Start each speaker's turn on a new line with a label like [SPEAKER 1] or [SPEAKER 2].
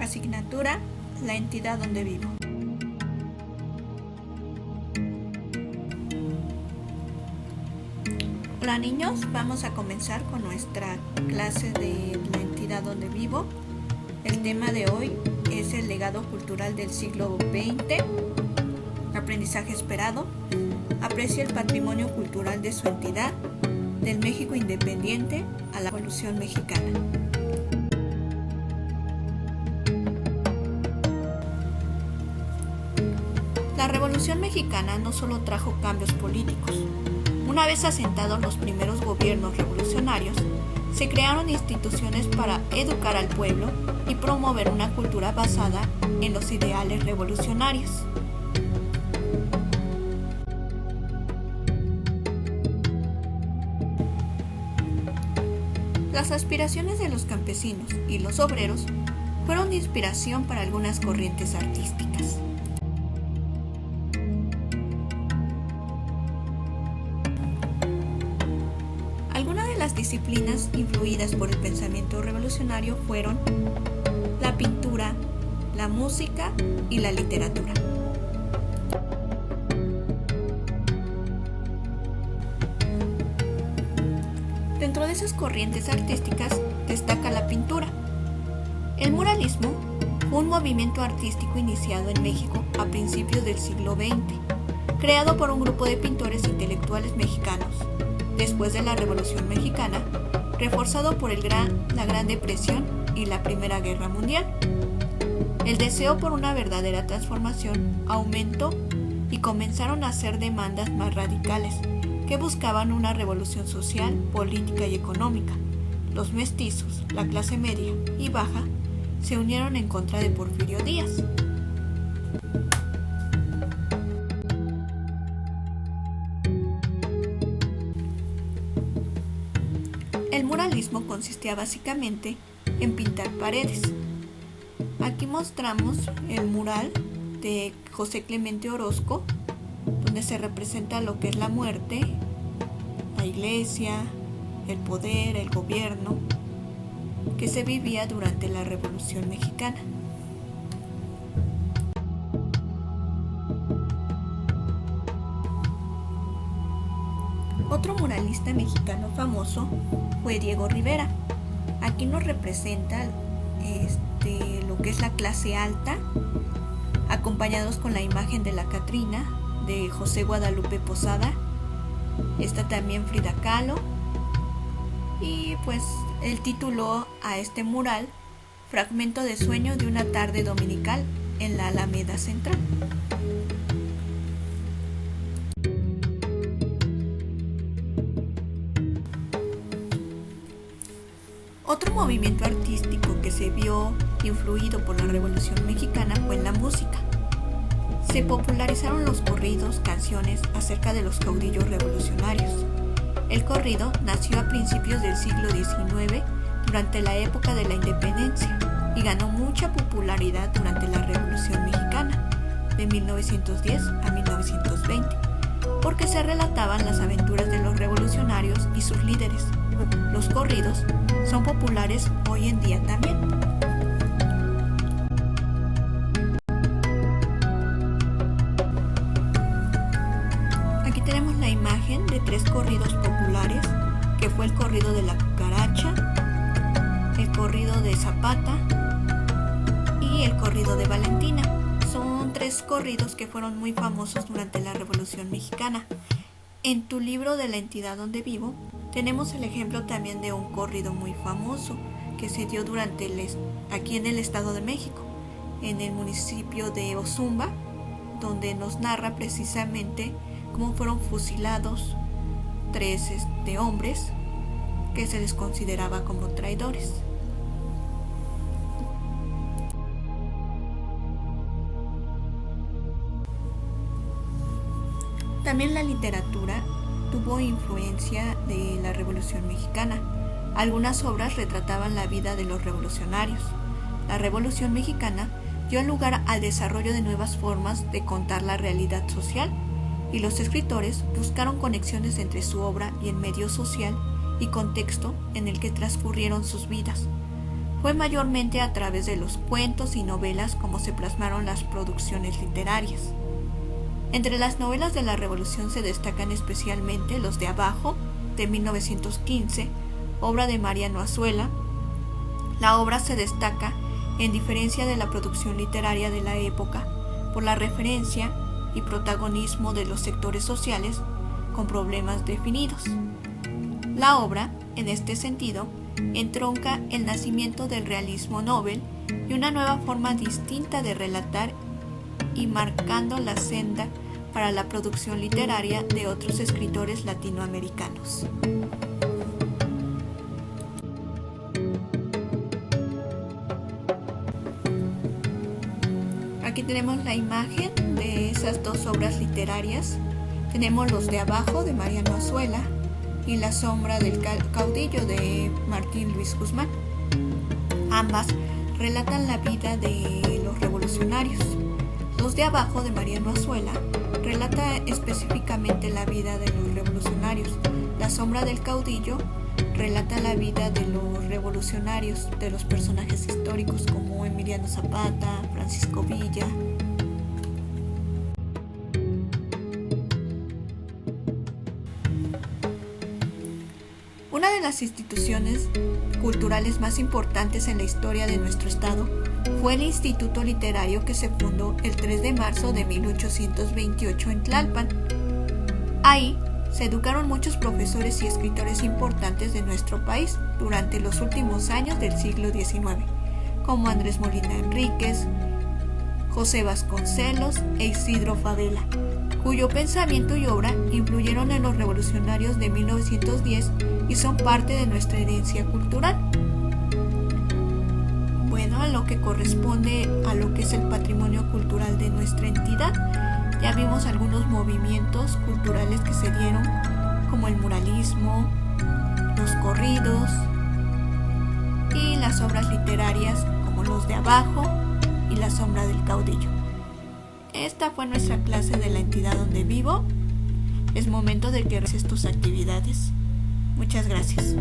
[SPEAKER 1] Asignatura: la entidad donde vivo. Hola niños, vamos a comenzar con nuestra clase de la entidad donde vivo. El tema de hoy es el legado cultural del siglo XX, aprendizaje esperado, aprecia el patrimonio cultural de su entidad, del México independiente a la Revolución Mexicana. La Revolución Mexicana no solo trajo cambios políticos. Una vez asentados los primeros gobiernos revolucionarios, se crearon instituciones para educar al pueblo y promover una cultura basada en los ideales revolucionarios. Las aspiraciones de los campesinos y los obreros fueron de inspiración para algunas corrientes artísticas. Algunas de las disciplinas influidas por el pensamiento revolucionario fueron la pintura, la música y la literatura. Dentro de esas corrientes artísticas destaca la pintura. El muralismo fue un movimiento artístico iniciado en México a principios del siglo XX, creado por un grupo de pintores intelectuales mexicanos, después de la Revolución Mexicana, reforzado por la Gran Depresión y la Primera Guerra Mundial. El deseo por una verdadera transformación aumentó y comenzaron a hacer demandas más radicales, que buscaban una revolución social, política y económica. Los mestizos, la clase media y baja, se unieron en contra de Porfirio Díaz. El muralismo consistía básicamente en pintar paredes. Aquí mostramos el mural de José Clemente Orozco, donde se representa lo que es la muerte, la iglesia, el poder, el gobierno, que se vivía durante la Revolución Mexicana. Otro muralista mexicano famoso fue Diego Rivera. Aquí nos representa lo que es la clase alta, acompañados con la imagen de la Catrina de José Guadalupe Posada. Está también Frida Kahlo, y pues él tituló a este mural Fragmento de sueño de una tarde dominical en la Alameda Central. Otro movimiento artístico que se vio influido por la Revolución Mexicana fue en la música. Se popularizaron los corridos, canciones acerca de los caudillos revolucionarios. El corrido nació a principios del siglo XIX, durante la época de la independencia, y ganó mucha popularidad durante la Revolución Mexicana, de 1910 a 1920, porque se relataban las aventuras de los revolucionarios y sus líderes. Los corridos son populares hoy en día también. Aquí tenemos la imagen de 3 corridos populares, que fue el corrido de la cucaracha, el corrido de Zapata y el corrido de Valentina. Son 3 corridos que fueron muy famosos durante la Revolución Mexicana. En tu libro de la entidad donde vivo, tenemos el ejemplo también de un corrido muy famoso que se dio aquí en el Estado de México, en el municipio de Ozumba, donde nos narra precisamente cómo fueron fusilados 3 hombres que se les consideraba como traidores. También la literatura tuvo influencia de la Revolución Mexicana. Algunas obras retrataban la vida de los revolucionarios. La Revolución Mexicana dio lugar al desarrollo de nuevas formas de contar la realidad social, y los escritores buscaron conexiones entre su obra y el medio social y contexto en el que transcurrieron sus vidas. Fue mayormente a través de los cuentos y novelas como se plasmaron las producciones literarias. Entre las novelas de la Revolución se destacan especialmente Los de Abajo, de 1915, obra de Mariano Azuela. La obra se destaca, en diferencia de la producción literaria de la época, por la referencia y protagonismo de los sectores sociales con problemas definidos. La obra, en este sentido, entronca el nacimiento del realismo novel y una nueva forma distinta de relatar y marcando la senda para la producción literaria de otros escritores latinoamericanos. Aquí tenemos la imagen de esas dos obras literarias. Tenemos Los de Abajo de Mariano Azuela y La sombra del caudillo de Martín Luis Guzmán. Ambas relatan la vida de los revolucionarios. Los de Abajo de Mariano Azuela relata específicamente la vida de los revolucionarios. La sombra del caudillo relata la vida de los revolucionarios, de los personajes históricos como Emiliano Zapata, Francisco Villa. Una de las instituciones culturales más importantes en la historia de nuestro estado fue el Instituto Literario, que se fundó el 3 de marzo de 1828 en Tlalpan. Ahí se educaron muchos profesores y escritores importantes de nuestro país durante los últimos años del siglo XIX, como Andrés Molina Enríquez, José Vasconcelos e Isidro Fabela, cuyo pensamiento y obra influyeron en los revolucionarios de 1910 y son parte de nuestra herencia cultural. Bueno, a lo que corresponde a lo que es el patrimonio cultural de nuestra entidad, ya vimos algunos movimientos culturales que se dieron, como el muralismo, los corridos y las obras literarias como Los de Abajo y La sombra del caudillo. Esta fue nuestra clase de la entidad donde vivo. Es momento de que realices tus actividades. Muchas gracias.